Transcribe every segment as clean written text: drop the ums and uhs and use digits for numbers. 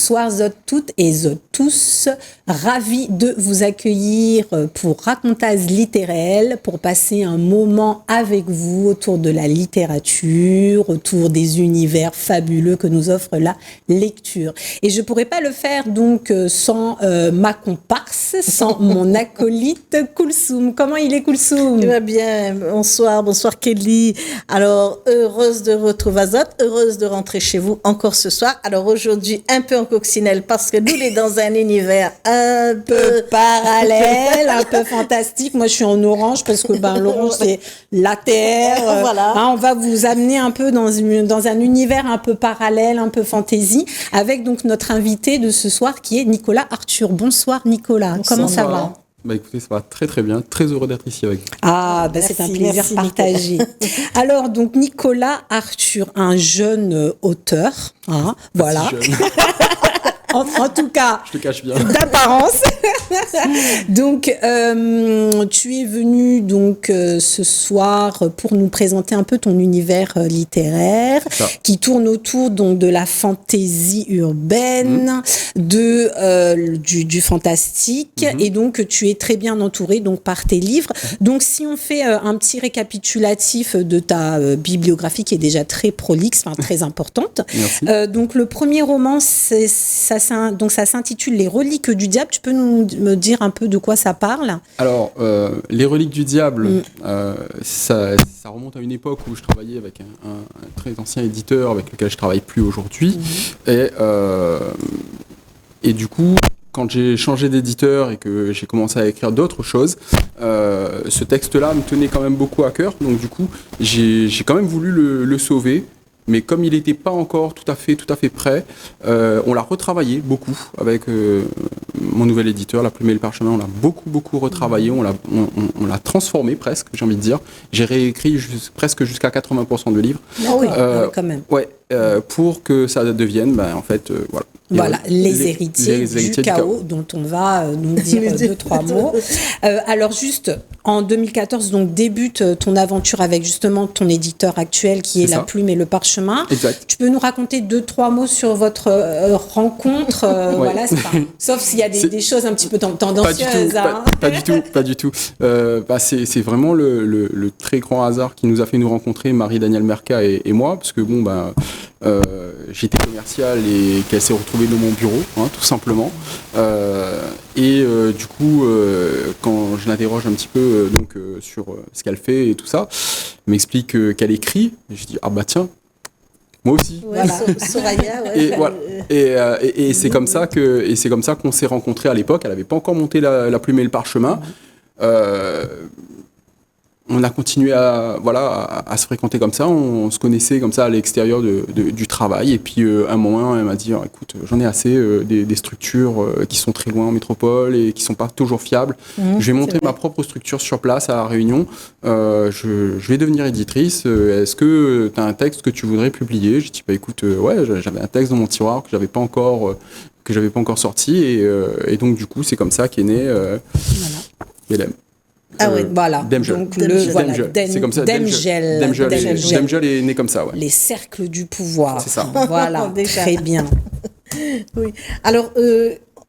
Bonsoir toutes et tous, ravis de vous accueillir pour Racontase littéraire, pour passer un moment avec vous autour de la littérature, autour des univers fabuleux que nous offre la lecture. Et je pourrais pas le faire donc sans ma comparse, sans mon acolyte Koulsoum. Comment il est, Koulsoum? Il va bien, bonsoir Kelly. Alors, heureuse de retrouver Azot, heureuse de rentrer chez vous encore ce soir. Alors aujourd'hui, un peu en coccinelle parce que nous, on est dans un univers un peu parallèle, un peu fantastique. Moi, je suis en orange parce que l'orange, c'est la terre. Voilà. On va vous amener un peu dans un univers un peu parallèle, un peu fantaisie, avec donc notre invité de ce soir qui est Nicolas Arthur. Bonsoir Nicolas, comment ça va? Écoutez, ça va très très bien, très heureux d'être ici avec vous. C'est un plaisir partagé. Alors donc Nicolas Arthur, un jeune auteur, voilà. En tout cas, je te cache bien. D'apparence. Donc, tu es venu ce soir pour nous présenter un peu ton univers littéraire qui tourne autour donc de la fantaisie urbaine, du fantastique, et donc tu es très bien entouré donc par tes livres. Donc, si on fait un petit récapitulatif de ta bibliographie qui est déjà très prolixe, très importante. Merci. Donc, le premier roman, ça s'intitule Les Reliques du Diable. Tu peux me dire un peu de quoi ça parle? Alors, Les Reliques du Diable, ça remonte à une époque où je travaillais avec un très ancien éditeur avec lequel je ne travaille plus aujourd'hui. Et du coup, quand j'ai changé d'éditeur et que j'ai commencé à écrire d'autres choses, ce texte-là me tenait quand même beaucoup à cœur. Donc du coup, j'ai quand même voulu le sauver. Mais comme il n'était pas encore tout à fait prêt, on l'a retravaillé beaucoup avec mon nouvel éditeur, La Plume et le Parchemin. On l'a beaucoup retravaillé, on l'a transformé presque, j'ai envie de dire. J'ai réécrit presque jusqu'à 80% de livres. Quand même. Ouais, pour que ça devienne, voilà. Voilà, les héritiers du chaos, dont on va nous dire 2-3 mots. Alors juste, en 2014, donc débute ton aventure avec justement ton éditeur actuel qui est La Plume et le Parchemin. Exact. Tu peux nous raconter 2-3 mots sur votre rencontre, voilà, sauf s'il y a des choses un petit peu tendancieuses. Pas du tout. C'est vraiment le très grand hasard qui nous a fait nous rencontrer, Marie-Danielle Merca et moi, parce que j'étais commercial et qu'elle s'est retrouvée dans mon bureau, tout simplement. Du coup, quand je l'interroge un petit peu sur ce qu'elle fait et tout ça, elle m'explique qu'elle écrit. Et je dis tiens, moi aussi. Voilà. Soraya, et c'est comme ça qu'on s'est rencontrés à l'époque. Elle n'avait pas encore monté la Plume et le Parchemin. On a continué à se fréquenter comme ça, on se connaissait comme ça à l'extérieur du travail. Et puis, à un moment, elle m'a dit écoute, j'en ai assez des structures qui sont très loin en métropole et qui ne sont pas toujours fiables. Je vais monter ma propre structure sur place à La Réunion. Je vais devenir éditrice. Est-ce que tu as un texte que tu voudrais publier? J'ai dit écoute, j'avais un texte dans mon tiroir que j'avais pas encore sorti. Et donc, du coup, c'est comme ça qu'est né Belém. Voilà. Demgel. Donc c'est comme ça. Demgel est né comme ça, ouais. Les cercles du pouvoir. C'est ça. Voilà, très bien. Oui. Alors,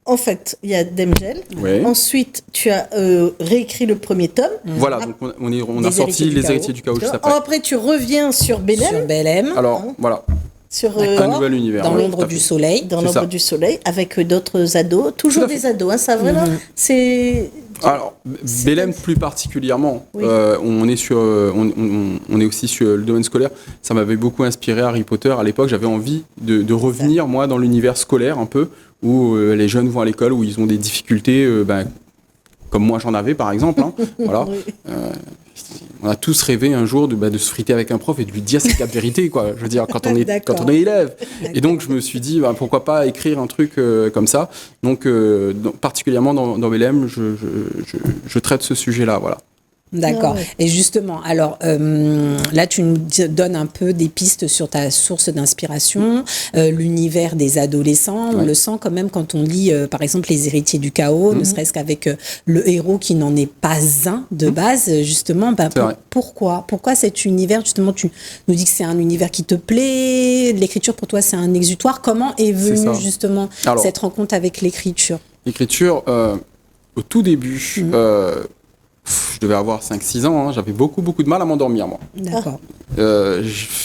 en fait, il y a Demgel. Ouais. Ensuite, tu as réécrit le premier tome. Voilà, donc on a sorti Les Héritiers du Chaos juste après. Après, tu reviens sur Belém. Alors, voilà. Sur un nouvel univers. Dans l'ombre du soleil. Dans l'ombre du soleil, avec d'autres ados. Toujours des ados, ça vraiment, c'est... Alors, Belém plus particulièrement, on est aussi sur le domaine scolaire. Ça m'avait beaucoup inspiré Harry Potter. À l'époque, j'avais envie de revenir, moi, dans l'univers scolaire un peu, où les jeunes vont à l'école, où ils ont des difficultés, comme moi j'en avais par exemple. Voilà. On a tous rêvé un jour de se friter avec un prof et de lui dire cette vérité, quoi. Je veux dire, quand on est élève. Et donc, je me suis dit, pourquoi pas écrire un truc comme ça. Donc, particulièrement dans Belém, je traite ce sujet-là, voilà. D'accord. Ah ouais. Et justement, alors là, tu nous donnes un peu des pistes sur ta source d'inspiration, l'univers des adolescents. On le sent quand même quand on lit, par exemple, Les Héritiers du Chaos, ne serait-ce qu'avec le héros qui n'en est pas un de base, justement. Pourquoi cet univers, justement, tu nous dis que c'est un univers qui te plaît, l'écriture pour toi, c'est un exutoire. Comment est venue justement cette rencontre avec l'écriture ? L'écriture, au tout début, je devais avoir 5-6 ans, j'avais beaucoup de mal à m'endormir, moi. D'accord.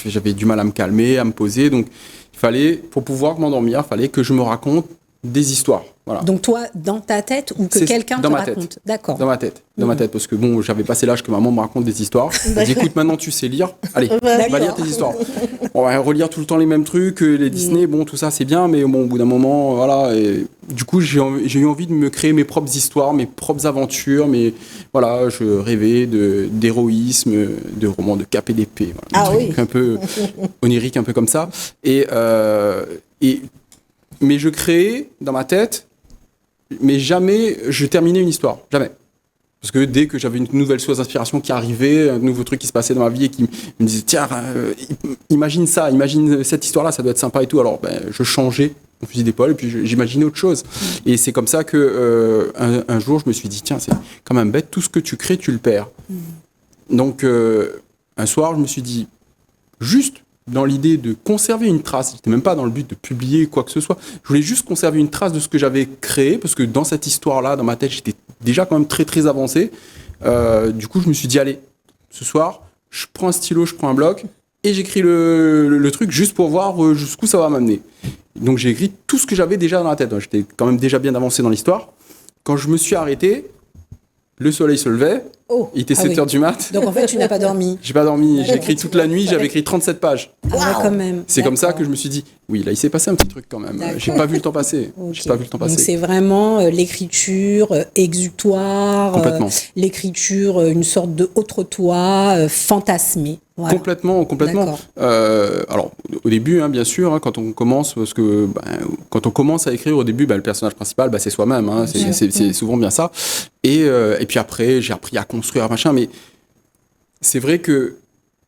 J'avais du mal à me calmer, à me poser, donc il fallait, pour pouvoir m'endormir, il fallait que je me raconte des histoires. Voilà. Donc toi, dans ta tête ou que quelqu'un te raconte? D'accord. Dans ma tête, parce que bon, j'avais passé l'âge que maman me raconte des histoires. Elle dit, écoute, maintenant tu sais lire, allez, va lire tes histoires. On va relire tout le temps les mêmes trucs, les Disney, bon, tout ça c'est bien, mais bon, au bout d'un moment, voilà. Et du coup, j'ai eu envie de me créer mes propres histoires, mes propres aventures, mais voilà, je rêvais d'héroïsme, de romans de cap et d'épée, voilà, un peu onirique, un peu comme ça. Mais je créais dans ma tête, mais jamais je terminais une histoire, jamais. Parce que dès que j'avais une nouvelle source d'inspiration qui arrivait, un nouveau truc qui se passait dans ma vie et qui me disait, tiens, imagine ça, imagine cette histoire-là, ça doit être sympa et tout. Alors, je changeais mon fusil d'épaule et puis j'imaginais autre chose. Et c'est comme ça que un jour, je me suis dit, tiens, c'est quand même bête, tout ce que tu crées, tu le perds. Donc, un soir, je me suis dit, juste dans l'idée de conserver une trace, j'étais même pas dans le but de publier quoi que ce soit, je voulais juste conserver une trace de ce que j'avais créé, parce que dans cette histoire-là, dans ma tête, j'étais déjà quand même très très avancé. Du coup, je me suis dit, allez, ce soir, je prends un stylo, je prends un bloc, et j'écris le truc juste pour voir jusqu'où ça va m'amener. Donc j'ai écrit tout ce que j'avais déjà dans la tête. Donc, j'étais quand même déjà bien avancé dans l'histoire. Quand je me suis arrêté, le soleil se levait, il était 7h du mat. Donc en fait, tu n'as pas dormi. J'ai pas dormi, j'ai écrit toute la nuit, j'avais écrit 37 pages. Ah quand même. C'est comme ça que je me suis dit, oui, là il s'est passé un petit truc quand même. J'ai pas vu le temps passer. J'ai pas vu le temps passer. Donc c'est vraiment l'écriture exutoire, l'écriture une sorte de autre toi fantasmé. Voilà. Complètement. Alors au début, bien sûr, quand on commence, parce que quand on commence à écrire au début, le personnage principal, c'est soi-même. C'est souvent bien ça. Et puis après, j'ai appris à construire machin, mais c'est vrai que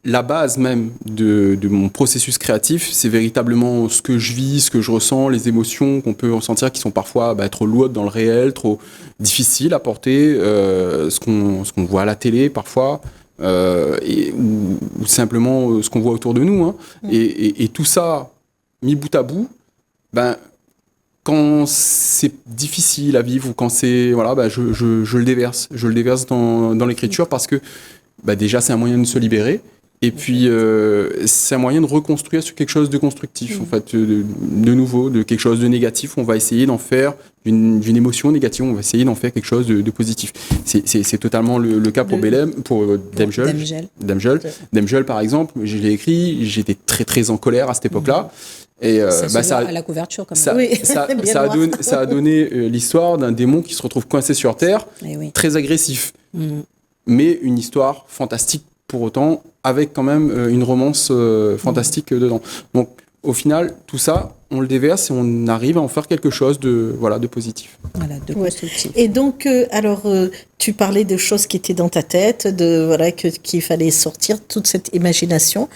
la base même de mon processus créatif, c'est véritablement ce que je vis, ce que je ressens, les émotions qu'on peut ressentir qui sont parfois trop lourdes dans le réel, trop difficiles à porter, ce qu'on voit à la télé parfois. Ou simplement ce qu'on voit autour de nous, et tout ça mis bout à bout, quand c'est difficile à vivre ou quand c'est je le déverse dans l'écriture, parce que déjà c'est un moyen de se libérer, et puis c'est un moyen de reconstruire sur quelque chose de constructif, en fait, de nouveau, de quelque chose de négatif. On va essayer d'en faire d'une émotion négative, on va essayer d'en faire quelque chose de positif. C'est totalement le cas pour Demgel, par exemple. Je l'ai écrit, j'étais très très en colère à cette époque-là. Et ça à la couverture comme ça. Ça a donné l'histoire d'un démon qui se retrouve coincé sur Terre, très agressif. Mais une histoire fantastique pour autant, avec quand même une romance fantastique dedans. Donc au final, tout ça, on le déverse et on arrive à en faire quelque chose de positif. Voilà, de constructif. Et donc, tu parlais de choses qui étaient dans ta tête, qu'il fallait sortir toute cette imagination.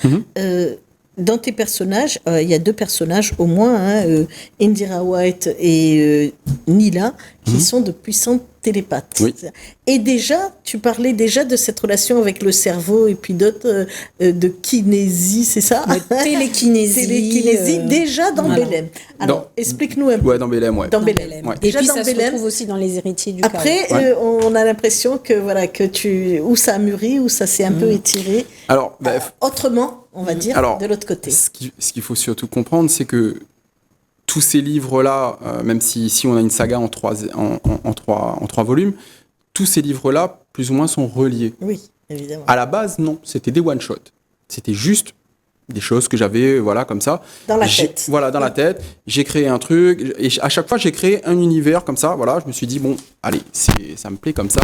Dans tes personnages, il y a 2 personnages au moins, Indira White et Nila, qui sont de puissants télépathes. Oui. Et déjà, tu parlais déjà de cette relation avec le cerveau et puis d'autres, de kinésie, c'est ça? Télékinésie. Déjà dans Bélem. Alors, explique-nous un peu. Ouais, dans Bélem, ouais. Dans Bélem. Ouais. Et puis ça se retrouve aussi dans Les Héritiers du Chaos. Après, on a l'impression que où ça a mûri, où ça s'est un peu étiré. Alors, autrement, on va dire, de l'autre côté. Ce qu'il faut surtout comprendre, c'est que tous ces livres-là, même si on a une saga en 3 volumes, tous ces livres-là, plus ou moins, sont reliés. Oui, évidemment. À la base, non, c'était des one-shots. C'était juste des choses que j'avais, comme ça. Dans la tête. Voilà, dans la tête. J'ai créé un truc, et à chaque fois, j'ai créé un univers comme ça. Voilà, je me suis dit, bon, allez, ça me plaît comme ça.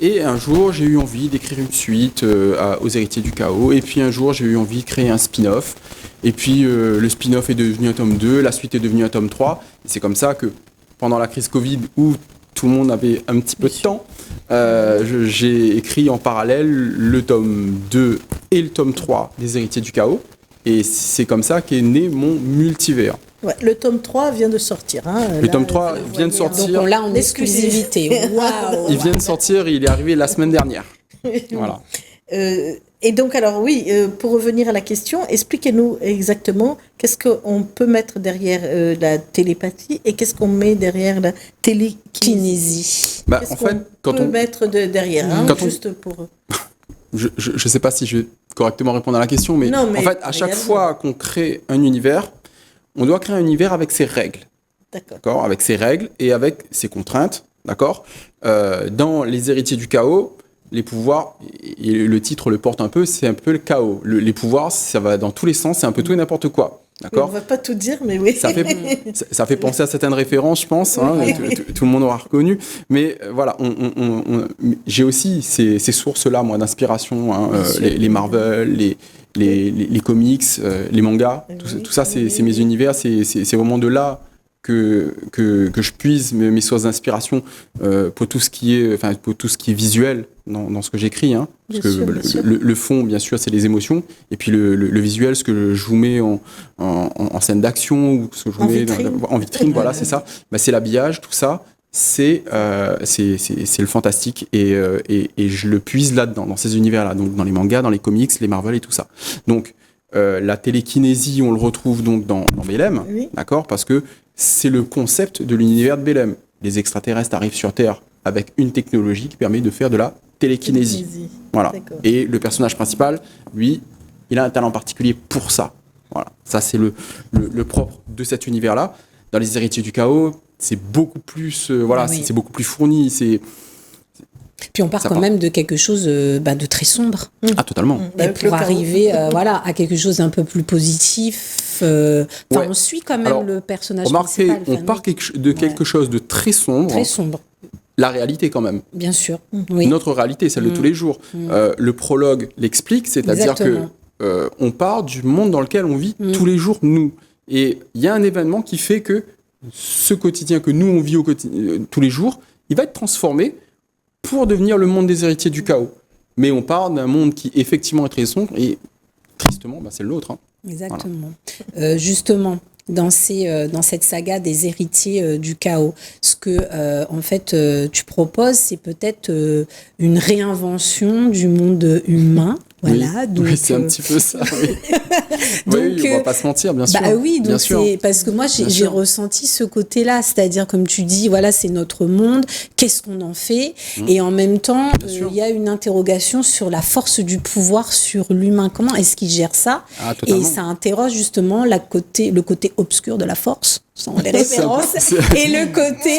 Et un jour, j'ai eu envie d'écrire une suite aux Héritiers du Chaos. Et puis un jour, j'ai eu envie de créer un spin-off. Et puis le spin-off est devenu un tome 2, la suite est devenue un tome 3. Et c'est comme ça que pendant la crise Covid, où tout le monde avait un petit peu de temps, j'ai écrit en parallèle le tome 2 et le tome 3 des Héritiers du Chaos. Et c'est comme ça qu'est né mon multivers. Ouais, le tome 3 vient de sortir. Hein, le tome 3 vient de sortir. Donc on l'a en exclusivité. Waouh. Il vient de sortir, il est arrivé la semaine dernière. Voilà. Et donc, alors oui, pour revenir à la question, expliquez-nous exactement qu'est-ce qu'on peut mettre derrière la télépathie et qu'est-ce qu'on met derrière la télékinésie. Kinésie. En fait, quand on peut mettre derrière, hein, juste pour... Je ne sais pas si je vais correctement répondre à la question, mais en fait, à chaque fois qu'on crée un univers, on doit créer un univers avec ses règles. D'accord. Avec ses règles et avec ses contraintes. D'accord. Dans Les Héritiers du Chaos, les pouvoirs, et le titre le porte un peu, c'est un peu le chaos. Les pouvoirs, ça va dans tous les sens, c'est un peu tout et n'importe quoi. D'accord. On va pas tout dire, mais oui. Ça fait penser à certaines références, je pense. Hein, tout le monde aura reconnu. Mais voilà, j'ai aussi ces sources-là, moi, d'inspiration. Hein, les Marvel, les comics, les mangas. Tout ça, c'est mes univers. C'est vraiment de là que je puise mes sources d'inspiration pour tout ce qui est visuel dans ce que j'écris, hein, parce que le fond, bien sûr, c'est les émotions, et puis le visuel, ce que je vous mets en scène d'action ou ce que je vous mets en vitrine, voilà, c'est ça. Bah, c'est l'habillage, tout ça. C'est le fantastique et je le puise là-dedans, dans ces univers-là, donc dans les mangas, dans les comics, les Marvel et tout ça. Donc la télékinésie, on le retrouve donc dans Bélem, d'accord, parce que c'est le concept de l'univers de Bélem. Les extraterrestres arrivent sur Terre avec une technologie qui permet de faire de la télékinésie. Voilà. Et le personnage principal, lui, il a un talent particulier pour ça. Voilà. Ça, c'est le propre de cet univers-là. Dans Les Héritiers du Chaos, c'est beaucoup plus, c'est beaucoup plus fourni. Puis on part quand même de quelque chose de très sombre. Ah, totalement. Et pour arriver à quelque chose d'un peu plus positif. On suit quand même le personnage principal. On part de quelque chose de très sombre. Très sombre. La réalité quand même. Bien sûr. Oui. Notre réalité, celle de tous les jours. Le prologue l'explique, c'est-à-dire que on part du monde dans lequel on vit tous les jours, nous. Et il y a un événement qui fait que ce quotidien que nous, on vit tous les jours, il va être transformé pour devenir le monde des Héritiers du Chaos. Mais on part d'un monde qui effectivement est très sombre et tristement, c'est le nôtre. Hein. Exactement. Voilà. Justement, dans cette saga des Héritiers du Chaos, ce que en fait tu proposes, c'est peut-être une réinvention du monde humain. Voilà, donc, oui, c'est un petit peu ça. Oui. Donc, on va pas se mentir, bien sûr. Oui, donc c'est parce que moi j'ai ressenti ce côté-là, c'est-à-dire comme tu dis, voilà, c'est notre monde, qu'est-ce qu'on en fait, et en même temps, il y a une interrogation sur la force du pouvoir sur l'humain. Comment est-ce qu'il gère ça? Et ça interroge justement le côté obscur de la force, sans les références, et le côté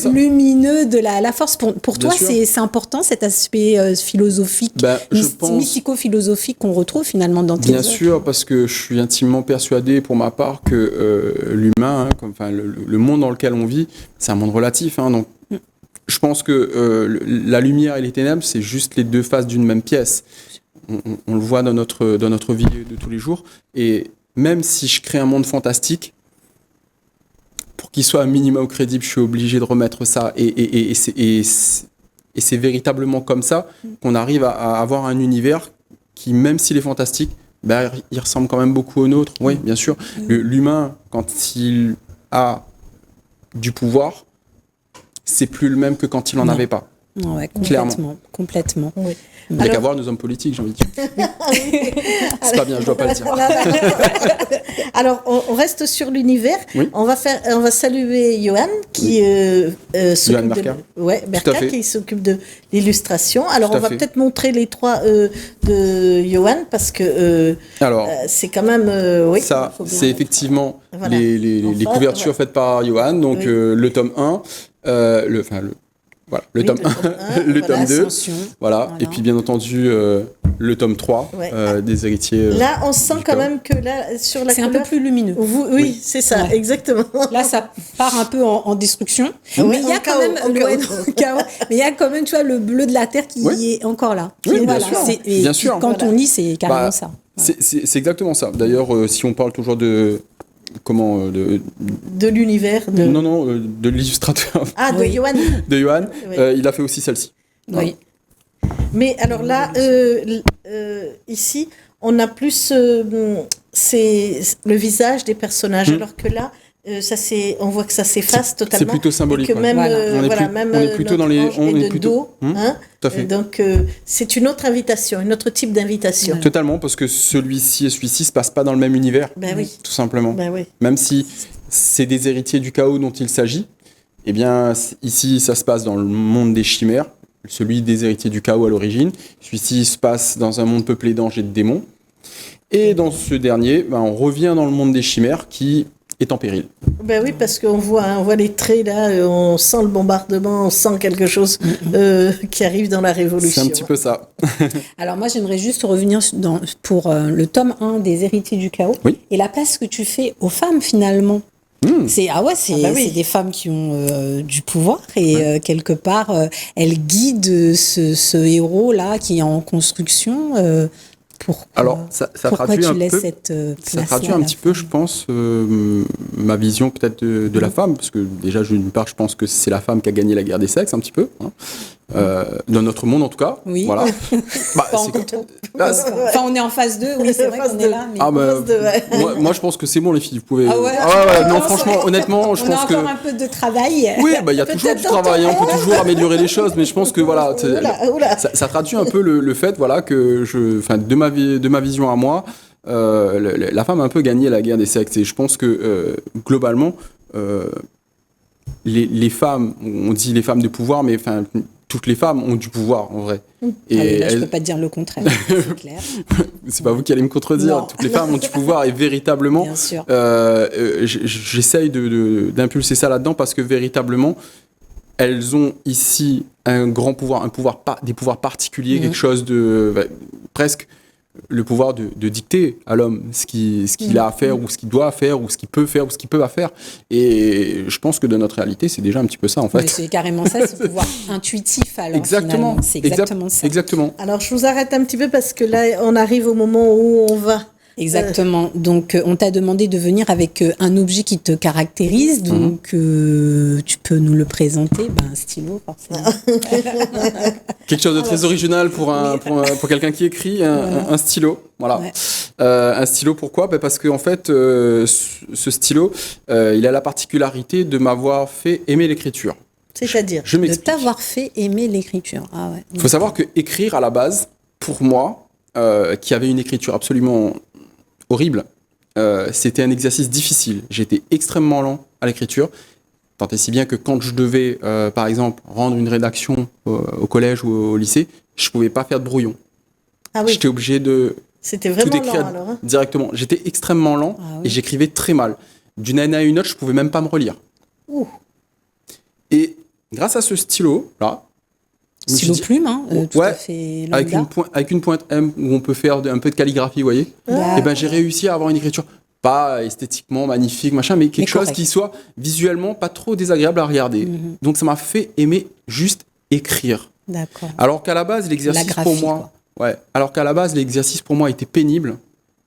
lumineux de la force. Pour toi, c'est important cet aspect philosophique, mystico-philosophique qu'on retrouve finalement dans tes œuvres. Bien sûr, parce que je suis intimement persuadé pour ma part que l'humain, le monde dans lequel on vit, c'est un monde relatif. Hein, donc, je pense que la lumière et les ténèbres, c'est juste les deux faces d'une même pièce. On le voit dans notre vie de tous les jours. Et même si je crée un monde fantastique, pour qu'il soit un minimum crédible, je suis obligé de remettre ça. Et c'est véritablement comme ça qu'on arrive à avoir un univers qui, même s'il est fantastique, il ressemble quand même beaucoup au nôtre. Oui, bien sûr. L'humain, quand il a du pouvoir, c'est plus le même que quand il n'en avait pas. Ouais, complètement. Oui. Il n'y a qu'à voir nos hommes politiques, j'ai envie de dire. C'est pas bien, je dois pas le dire. Alors, on reste sur l'univers. Oui. On va saluer Johan qui s'occupe Berker, qui s'occupe de l'illustration. Alors, on va peut-être montrer les trois de Johan parce que c'est quand même ça, c'est effectivement les couvertures faites par Johan. Donc le tome 1, le tome 1, le tome 2, voilà. Et puis bien entendu le tome 3 des Héritiers. Là, on sent quand même que là, sur la c'est un peu plus lumineux. Oui, c'est ça, exactement. Là, ça part un peu en destruction, mais il y a quand même mais il y a quand même, tu vois, le bleu de la terre qui est encore là. Oui, bien sûr. Quand on lit, c'est carrément ça. C'est exactement ça. D'ailleurs, si on parle toujours de de l'univers de... Non, de l'illustrateur. Ah, de Oui. Johan. De Johan. Oui. Il a fait aussi celle-ci. Oui. Mais alors là, ici, on a plus c'est le visage des personnages, alors que là, on voit que ça s'efface totalement. C'est plutôt symbolique. Et que même, Voilà. On est plutôt dans les... notre ange On est est de plutôt... dos, hein. Tout à fait. Donc, c'est une autre invitation, un autre type d'invitation. Totalement, parce que celui-ci et celui-ci se passent pas dans le même univers. Ben oui. Tout simplement. Ben oui. Même si c'est des héritiers du chaos dont il s'agit, eh bien, ici, ça se passe dans le monde des chimères, celui des héritiers du chaos à l'origine. Celui-ci se passe dans un monde peuplé d'anges et de démons. Et dans ce dernier, on revient dans le monde des chimères qui est en péril. Ben oui, parce qu'on voit les traits là, on sent le bombardement, on sent quelque chose qui arrive dans la Révolution. C'est un petit peu ça. Alors moi, j'aimerais juste revenir pour le tome 1 des Héritiers du Chaos Oui. et la place que tu fais aux femmes finalement. C'est c'est des femmes qui ont du pouvoir et quelque part elles guident ce héros là qui est en construction. Alors ça pourquoi traduit tu un laisses peu. cette Ça place traduit un petit peu, je pense, ma vision peut-être de la femme, parce que déjà, d'une part, je pense que c'est la femme qui a gagné la guerre des sexes, un petit peu, hein. Dans notre monde en tout cas. Oui. Voilà. Pas encore trop. Enfin, on est en phase 2, oui, c'est vrai qu'on est là. Mais... moi, je pense que c'est bon, les filles, vous pouvez. Ah ouais. Non, franchement, honnêtement, je pense que. On a encore un peu de travail. Oui, il y a toujours du travail, on peut toujours améliorer les choses, mais je pense que voilà, ça traduit un peu le fait, voilà, que de ma vision à moi, la femme a un peu gagné la guerre des sexes, et je pense que globalement, les femmes, on dit les femmes de pouvoir, mais enfin toutes les femmes ont du pouvoir en vrai. Et là, je peux pas te dire le contraire, c'est clair. C'est pas vous qui allez me contredire. Non. Toutes les femmes ont du pouvoir et véritablement, bien sûr. j'essaye d'impulser ça là-dedans parce que véritablement, elles ont ici un grand pouvoir, des pouvoirs particuliers, quelque chose de presque le pouvoir de dicter à l'homme ce qu'il a à faire ou ce qu'il doit faire ou ce qu'il peut faire ou ce qu'il peut pas faire. Et je pense que dans notre réalité, c'est déjà un petit peu ça en fait. Mais c'est carrément ça, c'est le pouvoir intuitif alors. Exactement. Finalement. C'est exactement ça. Exactement. Alors je vous arrête un petit peu parce que là, on arrive au moment où on va. Exactement. Donc, on t'a demandé de venir avec un objet qui te caractérise. Donc, tu peux nous le présenter. Un stylo, forcément. Quelque chose de très original pour quelqu'un qui écrit, un stylo. Voilà. Ouais. Un stylo, pourquoi ? Parce qu'en fait, ce stylo, il a la particularité de m'avoir fait aimer l'écriture. C'est-à-dire de t'avoir fait aimer l'écriture. Ah ouais. Il faut savoir que écrire, à la base, pour moi, qui avait une écriture absolument horrible, c'était un exercice difficile. J'étais extrêmement lent à l'écriture, tant et si bien que quand je devais, par exemple, rendre une rédaction au collège ou au lycée, je pouvais pas faire de brouillon. Ah oui. J'étais obligé de C'était vraiment tout écrire lent, alors, hein. directement. J'étais extrêmement lent et j'écrivais très mal. D'une année à une autre, je pouvais même pas me relire. Ouh. Et grâce à ce stylo-là, stylo plume, tout à fait lambda. Avec une pointe M où on peut faire un peu de calligraphie, vous voyez. Et j'ai réussi à avoir une écriture pas esthétiquement magnifique, machin, mais quelque chose qui soit visuellement pas trop désagréable à regarder. Donc ça m'a fait aimer juste écrire. D'accord. Alors qu'à la base, l'exercice pour moi était pénible.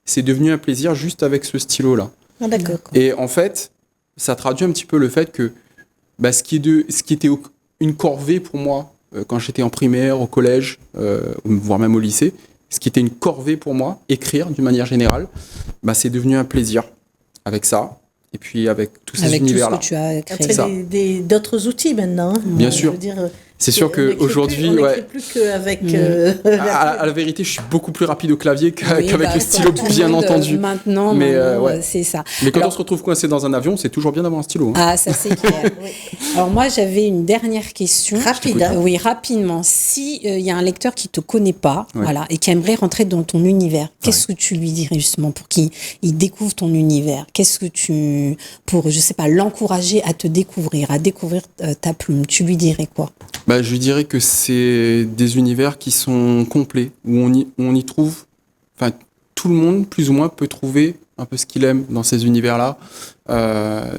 C'est devenu un plaisir juste avec ce stylo-là. Ah, d'accord. Et en fait, ça traduit un petit peu le fait que ce qui était une corvée pour moi, quand j'étais en primaire, au collège, voire même au lycée, ce qui était une corvée pour moi, écrire d'une manière générale, c'est devenu un plaisir avec ça, et puis avec tous ces univers-là. Tout ce que tu as créé. Après, d'autres outils maintenant. Bien sûr. Je veux dire, c'est sûr qu'aujourd'hui... On n'écrit plus qu'avec... à la vérité, je suis beaucoup plus rapide au clavier qu'avec le stylo, bien entendu. Maintenant, c'est ça. Mais quand on se retrouve coincé dans un avion, c'est toujours bien d'avoir un stylo. Hein. Ah, ça c'est clair. Oui. Alors moi, j'avais une dernière question. Rapide. Oui, rapidement. Si il y a un lecteur qui te connaît pas, voilà, et qui aimerait rentrer dans ton univers, qu'est-ce que tu lui dirais justement pour qu'il découvre ton univers ? Qu'est-ce que pour, je sais pas, l'encourager à te découvrir, à découvrir ta plume, tu lui dirais quoi ? Je lui dirais que c'est des univers qui sont complets, où on y trouve, enfin tout le monde plus ou moins peut trouver un peu ce qu'il aime dans ces univers-là.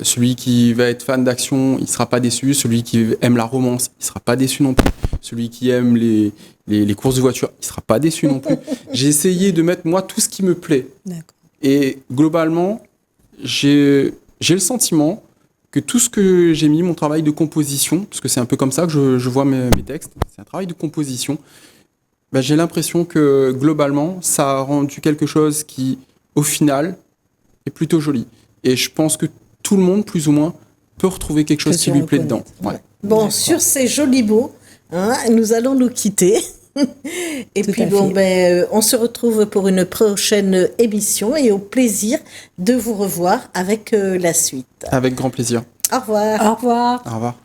Celui qui va être fan d'action, il sera pas déçu. Celui qui aime la romance, il sera pas déçu non plus. Celui qui aime les courses de voiture, il sera pas déçu non plus. J'ai essayé de mettre moi tout ce qui me plaît. D'accord. Et globalement, j'ai le sentiment que tout ce que j'ai mis, mon travail de composition, parce que c'est un peu comme ça que je vois mes textes, c'est un travail de composition, ben, j'ai l'impression que globalement, ça a rendu quelque chose qui, au final, est plutôt joli. Et je pense que tout le monde, plus ou moins, peut retrouver quelque chose qui lui plaît dedans. Ouais. Bon, d'accord. Sur ces jolis mots, nous allons nous quitter. Et tout puis bon, on se retrouve pour une prochaine émission et au plaisir de vous revoir avec la suite. Avec grand plaisir. Au revoir. Au revoir. Au revoir.